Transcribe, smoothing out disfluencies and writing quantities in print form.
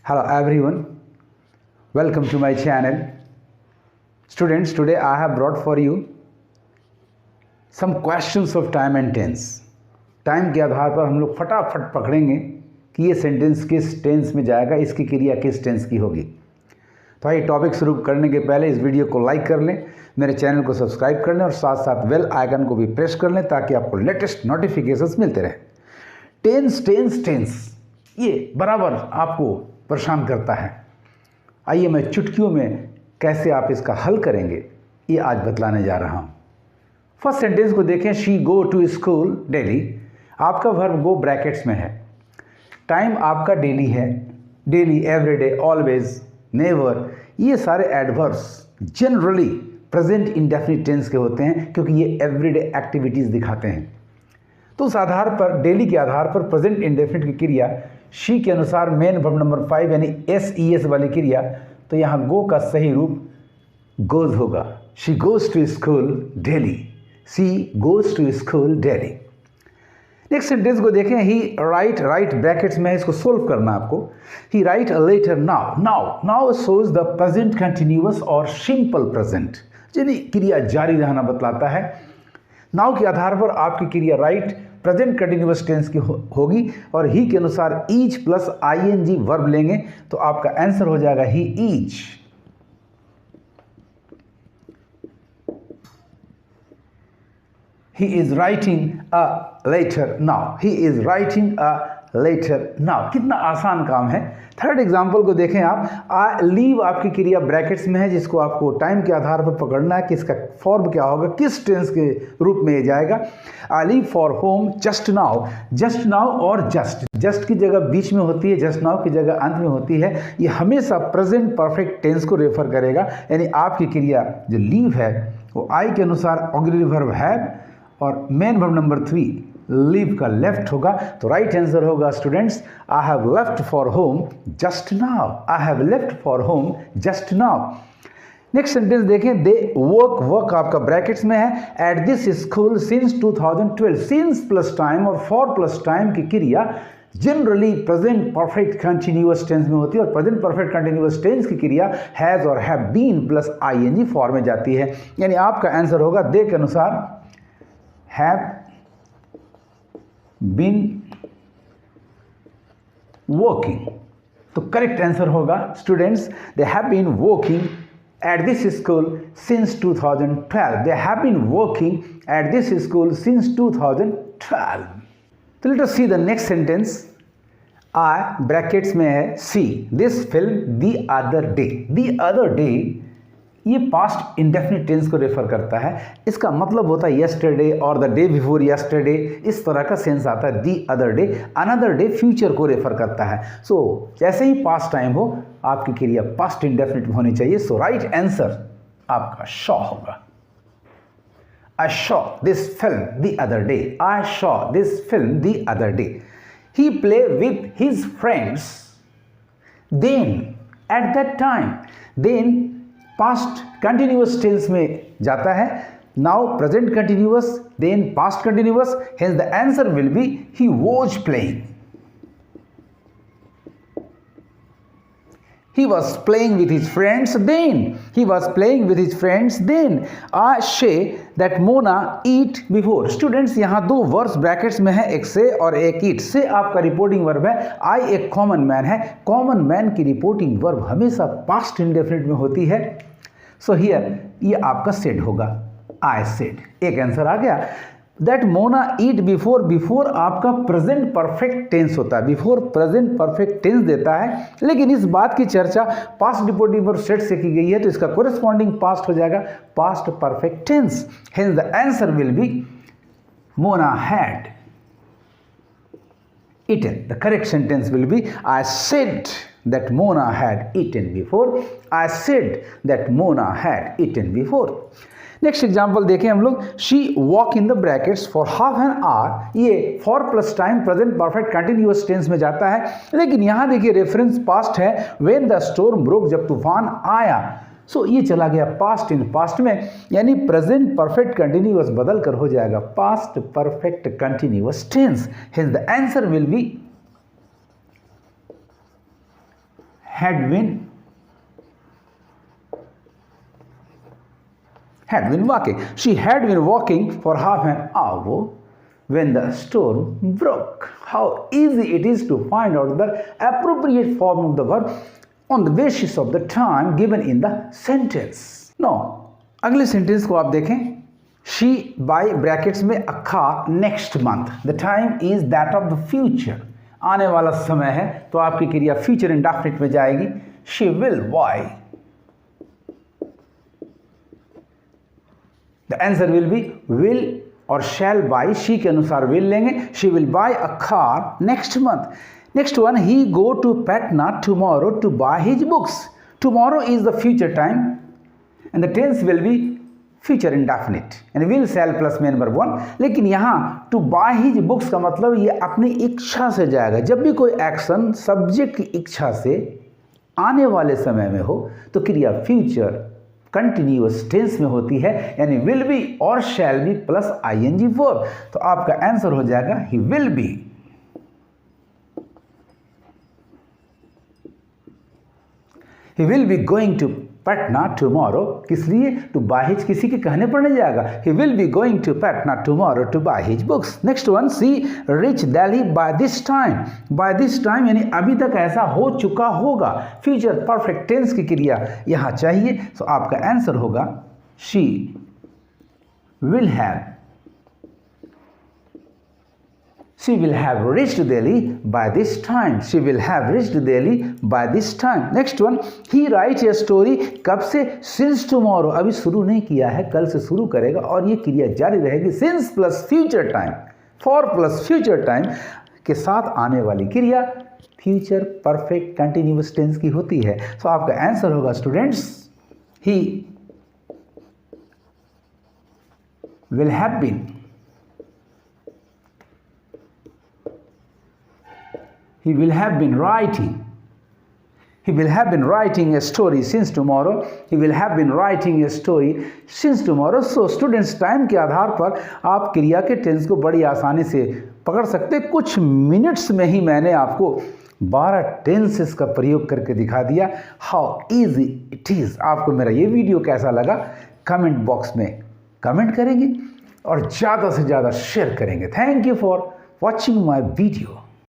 Hello everyone, welcome to my channel. Students, today I have brought for you some questions of time and tense. Time के आधार पर हम लोग फटाफट पकड़ेंगे कि ये सेंटेंस किस टेंस में जाएगा, इसकी क्रिया किस टेंस की होगी। तो आइए टॉपिक शुरू करने के पहले इस वीडियो को लाइक कर लें, मेरे चैनल को सब्सक्राइब कर लें और साथ साथ बेल आइकन को भी प्रेस कर लें ताकि आपको लेटेस्ट नोटिफिकेशंस मिलते रहें। टेंस टेंस टेंस ये बराबर आपको परेशान करता है। आइए मैं चुटकियों में कैसे आप इसका हल करेंगे ये आज बतलाने जा रहा हूँ। फर्स्ट सेंटेंस को देखें, she go to school daily. आपका वर्ब गो ब्रैकेट्स में है। टाइम आपका डेली है, डेली, एवरीडे, ऑलवेज, नेवर, ये सारे adverbs generally present indefinite tense के होते हैं क्योंकि ये एवरीडे एक्टिविटीज़ दिखाते हैं। तो उस आधार पर, डेली के आधार पर प्रेजेंट इंडेफिनिट की क्रिया शी के अनुसार मेन वर्ब नंबर 5 यानी SES वाली क्रिया, तो यहाँ गो का सही रूप गोज होगा। She goes to school daily, she goes to school daily. Next sentence को देखें, ही राइट ब्रैकेट्स में, इसको सोल्व करना आपको। He write a letter now. Now shows the present continuous और सिंपल प्रेजेंट, यानी क्रिया जारी रहना बतलाता है। नाउ के आधार पर आपकी क्रिया राइट प्रेजेंट कंटिन्यूअस टेंस की होगी और ही के अनुसार ईच प्लस ING वर्ब लेंगे तो आपका आंसर हो जाएगा ही each. He is writing a letter now. He is writing a letter now. कितना आसान काम है। थर्ड एग्जाम्पल को देखें आप, आई लीव आपकी क्रिया ब्रैकेट्स में है जिसको आपको टाइम के आधार पर पकड़ना है कि इसका फॉर्म क्या होगा, किस टेंस के रूप में ये जाएगा। I leave for home just now और जस्ट की जगह बीच में होती है, जस्ट नाउ की जगह अंत में होती है। ये हमेशा प्रेजेंट परफेक्ट टेंस को रेफर करेगा, यानी आपकी क्रिया जो लीव है वो आई के अनुसार ऑक्सिलरी वर्ब हैव और मेन वर्ब नंबर 3 लीव का लेफ्ट होगा। तो राइट आंसर होगा students, I have left for home just now. I have left for home just now. Next sentence देखें, दे वर्क आपका ब्रैकेट्स में है। At this school since 2012। Since plus time और फॉर प्लस टाइम की क्रिया generally present perfect continuous tense में होती है और प्रेजेंट परफेक्ट कंटिन्यूअस टेंस की क्रिया हैज और have been plus ING form में जाती है, यानी आपका आंसर होगा दे के अनुसार have been working। तो करेक्ट आंसर होगा students, they have been working at this school since 2012। they have been working at this school since 2012। तो let us see the next sentence। I brackets में है see this film the other day। ये past indefinite tense को refer करता है। इसका मतलब होता है येस्टरडे और द डे बिफोर येस्टरडे, इस तरह का सेंस आता है। The other day, another day future को रेफर करता है। सो जैसे ही पास्ट टाइम हो आपकी क्रिया पास्ट इंडेफिनिट में होनी चाहिए। सो राइट आंसर आपका शॉ होगा। I saw this film the other day. I saw this film the other day. He play with his friends then at that time. Then past continuous tense में जाता है। Now present continuous, then past continuous, hence the answer will be he was playing. He was playing with his friends then. He was playing with his friends then. I say that Mona eat before। Students यहाँ दो words brackets में है, एक से और एक ईट। से आपका रिपोर्टिंग वर्ब है, आई एक कॉमन मैन है। कॉमन मैन की रिपोर्टिंग वर्ब हमेशा पास्ट इंडेफिनिट में होती है। सो हियर ये आपका सेड होगा, आई सेड। एक आंसर आ गया। दैट मोना ईट बिफोर आपका प्रेजेंट परफेक्ट टेंस होता है, बिफोर प्रेजेंट परफेक्ट टेंस देता है, लेकिन इस बात की चर्चा पास्ट रिपोर्टिंग वर्ब सेड से की गई है तो इसका कोरिस्पॉन्डिंग पास्ट हो जाएगा past perfect tense. Hence the answer will be Mona had eaten। the correct sentence will be I said that Mona had eaten before। I said that Mona had eaten before। Next example देखें हम लोग, she walk in the brackets for half an hour. ये for plus time present perfect continuous tense में जाता है, लेकिन यहाँ देखिए रेफरेंस पास्ट है। व्हेन द स्टॉर्म ब्रोक, जब तूफान आया। सो ये चला गया पास्ट इन पास्ट में, यानी प्रेजेंट परफेक्ट कंटिन्यूअस बदल कर हो जाएगा past perfect continuous tense. Hence the answer will be had been walking. She had been walking for half an hour when the storm broke. How easy it is to find out the appropriate form of the verb on the basis of the time given in the sentence. Now, अगले sentence को आप देखें. She by brackets में a car next month. The time is that of the future. आने वाला समय है तो आपकी क्रिया फ्यूचर इंडेफिनिट में जाएगी. She will buy. The answer will be will और shall buy. she के अनुसार will लेंगे. She will buy a car next month. Next one, he go to Patna tomorrow to buy his books. Tomorrow is the future time and the tense will be future indefinite यानी will shall plus main verb one. लेकिन यहाँ to buy his books का मतलब ये अपनी इच्छा से जाएगा. जब भी कोई एक्शन सब्जेक्ट की इच्छा से आने वाले समय में हो तो क्रिया फ्यूचर कंटिन्यूअस टेंस में होती है यानी विल बी और shall be plus ING verb. तो आपका आंसर हो जाएगा he will be. He will be going to Patna tomorrow. किस लिए? टू बाय हिज किसी के कहने पर नहीं जाएगा. He will be going to Patna tomorrow to buy his books. Next one, she reach Delhi by this time. By this time यानी अभी तक ऐसा हो चुका होगा. फ्यूचर परफेक्ट टेंस की क्रिया यहाँ चाहिए. तो आपका आंसर होगा she will have. She will have reached Delhi by this time. She will have reached Delhi by this time. Next one, he writes a story. कब से? Since tomorrow. अभी शुरू नहीं किया है, कल से शुरू करेगा और ये क्रिया जारी रहेगी. Since plus future time, for plus future time के साथ आने वाली क्रिया future perfect continuous tense की होती है. तो आपका आंसर होगा students he will have been. He will have been writing. He will have been writing a story since tomorrow. He will have been writing a story since tomorrow. So students, time के आधार पर आप क्रिया के tense को बड़ी आसानी से पकड़ सकते. कुछ मिनट्स में ही मैंने आपको 12 टेंसेस का प्रयोग करके दिखा दिया. How easy it is. आपको मेरा ये वीडियो कैसा लगा कमेंट बॉक्स में कमेंट करेंगे और ज़्यादा से ज़्यादा शेयर करेंगे. Thank you for watching my video.